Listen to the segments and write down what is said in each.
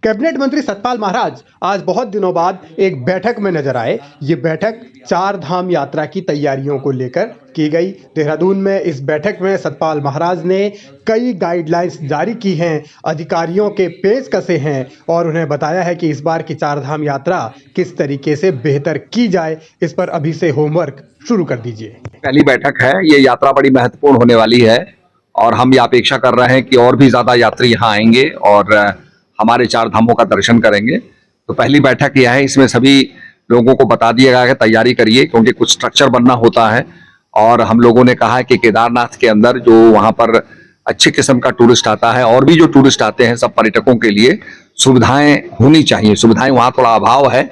Cabinet मंत्री सतपाल महाराज आज बहुत दिनों बाद एक बैठक में नजर आए। ये बैठक चार धाम यात्रा की तैयारियों को लेकर की गई। देहरादून में इस बैठक में सतपाल महाराज ने कई गाइडलाइंस जारी की हैं, अधिकारियों के पेश कसे हैं और उन्हें बताया है कि इस बार की चार धाम यात्रा किस तरीके से बेहतर की जाए। इस पर अभी से होमवर्क शुरू कर दीजिए। पहली बैठक है, ये यात्रा बड़ी महत्वपूर्ण होने वाली है और हम ये अपेक्षा कर रहे हैं कि और भी ज्यादा यात्री यहाँ आएंगे और हमारे चार धामों का दर्शन करेंगे। तो पहली बैठक यह है, इसमें सभी लोगों को बता दिया गया है तैयारी करिए, क्योंकि कुछ स्ट्रक्चर बनना होता है। और हम लोगों ने कहा है कि केदारनाथ के अंदर जो वहां पर अच्छे किस्म का टूरिस्ट आता है और भी जो टूरिस्ट आते हैं, सब पर्यटकों के लिए सुविधाएं होनी चाहिए। सुविधाएं वहां थोड़ा अभाव है,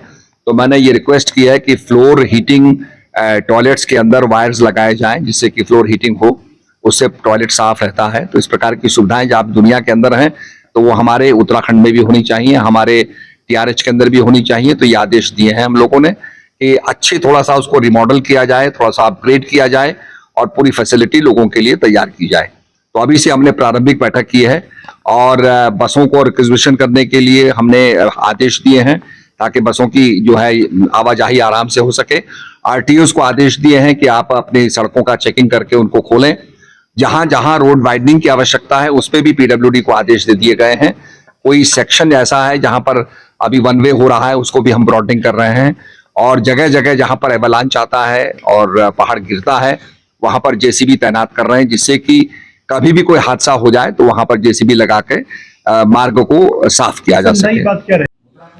तो मैंने ये रिक्वेस्ट की है कि फ्लोर हीटिंग टॉयलेट्स के अंदर वायर्स लगाए जाएं, जिससे कि फ्लोर हीटिंग हो, उससे टॉयलेट साफ रहता है। तो इस प्रकार की सुविधाएं जब दुनिया के अंदर हैं तो वो हमारे उत्तराखंड में भी होनी चाहिए, हमारे टीआरएच के अंदर भी होनी चाहिए। तो ये आदेश दिए हैं हम लोगों ने कि अच्छे थोड़ा सा उसको रिमॉडल किया जाए, थोड़ा सा अपग्रेड किया जाए और पूरी फैसिलिटी लोगों के लिए तैयार की जाए। तो अभी से हमने प्रारंभिक बैठक की है और बसों को रिक्वेजिशन करने के लिए हमने आदेश दिए हैं, ताकि बसों की जो है आवाजाही आराम से हो सके। आरटीओस को आदेश दिए हैं कि आप अपनी सड़कों का चेकिंग करके उनको खोलें। जहां जहां रोड वाइडनिंग की आवश्यकता है उस पे भी पीडब्ल्यूडी को आदेश दे दिए गए हैं। कोई सेक्शन ऐसा है जहां पर अभी वन वे हो रहा है, उसको भी हम ब्रॉडनिंग कर रहे हैं। और जगह जगह जहां पर एवलांच आता है और पहाड़ गिरता है, वहां पर जेसीबी तैनात कर रहे हैं, जिससे कि कभी भी कोई हादसा हो जाए तो वहां पर जेसीबी लगा के मार्ग को साफ किया जा सके।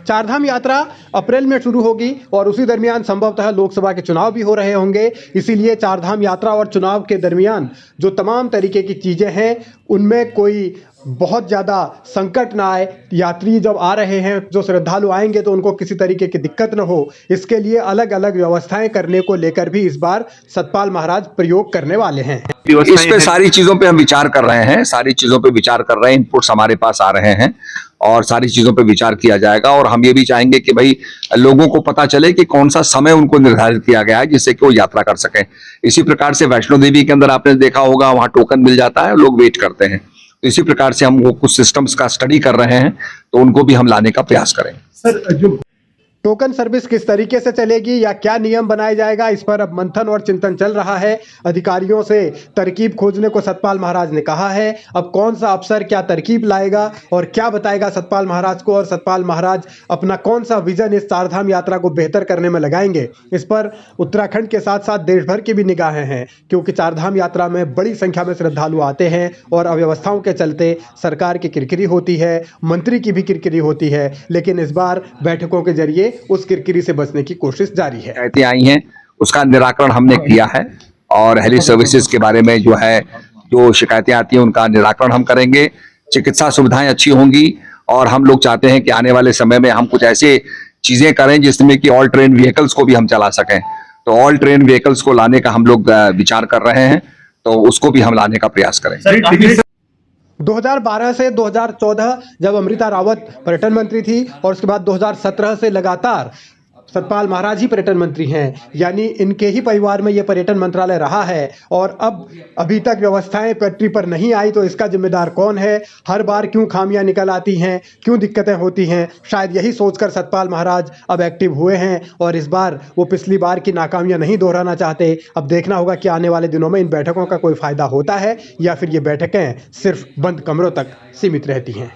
चारधाम यात्रा अप्रैल में शुरू होगी और उसी दरमियान संभवतः लोकसभा के चुनाव भी हो रहे होंगे। इसीलिए चारधाम यात्रा और चुनाव के दरमियान जो तमाम तरीके की चीज़ें हैं, उनमें कोई बहुत ज़्यादा संकट ना आए। यात्री जब आ रहे हैं, जो श्रद्धालु आएंगे, तो उनको किसी तरीके की दिक्कत न हो, इसके लिए अलग अलग व्यवस्थाएं करने को लेकर भी इस बार सतपाल महाराज प्रयोग करने वाले हैं। इस पे सारी चीजों पे हम विचार कर रहे हैं, सारी चीजों पे विचार कर रहे हैं। इनपुट्स हमारे पास आ रहे हैं और सारी चीजों पे विचार किया जाएगा। और हम ये भी चाहेंगे कि भाई लोगों को पता चले कि कौन सा समय उनको निर्धारित किया गया है, जिससे कि वो यात्रा कर सकें। इसी प्रकार से वैष्णो देवी के अंदर आपने देखा होगा, वहां टोकन मिल जाता है, लोग वेट करते हैं। तो इसी प्रकार से हम वो कुछ सिस्टम्स का स्टडी कर रहे हैं, तो उनको भी हम लाने का प्रयास करें। सर, जो टोकन सर्विस किस तरीके से चलेगी या क्या नियम बनाया जाएगा, इस पर अब मंथन और चिंतन चल रहा है। अधिकारियों से तरकीब खोजने को सतपाल महाराज ने कहा है। अब कौन सा अफसर क्या तरकीब लाएगा और क्या बताएगा सतपाल महाराज को, और सतपाल महाराज अपना कौन सा विजन इस चारधाम यात्रा को बेहतर करने में लगाएंगे, इस पर उत्तराखंड के साथ साथ देश भर की भी निगाहें हैं। क्योंकि चारधाम यात्रा में बड़ी संख्या में श्रद्धालु आते हैं और अव्यवस्थाओं के चलते सरकार की किरकिरी होती है, मंत्री की भी किरकिरी होती है। लेकिन इस बार बैठकों के जरिए उस किरकिरी से बचने की कोशिश जारी है। शिकायतें आई हैं, उसका निराकरण हमने किया है और हेल्थ सर्विसेज के बारे में जो है, जो शिकायतें आती हैं उनका निराकरण हम करेंगे। चिकित्सा सुविधाएं अच्छी होंगी और हम लोग चाहते हैं कि आने वाले समय में हम कुछ ऐसे चीजें करें जिसमें कि ऑल ट्रेन व्हीकल्स को भी हम चला सकें। तो ऑल ट्रेन व्हीकल्स को लाने का हम लोग विचार कर रहे हैं, तो उसको भी हम लाने का प्रयास करेंगे। 2012 से 2014 जब अमृता रावत पर्यटन मंत्री थी और उसके बाद 2017 से लगातार सतपाल महाराज ही पर्यटन मंत्री हैं, यानी इनके ही परिवार में ये पर्यटन मंत्रालय रहा है। और अब अभी तक व्यवस्थाएं पटरी पर नहीं आई, तो इसका जिम्मेदार कौन है? हर बार क्यों खामियां निकल आती हैं, क्यों दिक्कतें होती हैं? शायद यही सोचकर सतपाल महाराज अब एक्टिव हुए हैं और इस बार वो पिछली बार की नाकामियां नहीं दोहराना चाहते। अब देखना होगा कि आने वाले दिनों में इन बैठकों का कोई फायदा होता है या फिर ये बैठकें सिर्फ बंद कमरों तक सीमित रहती हैं।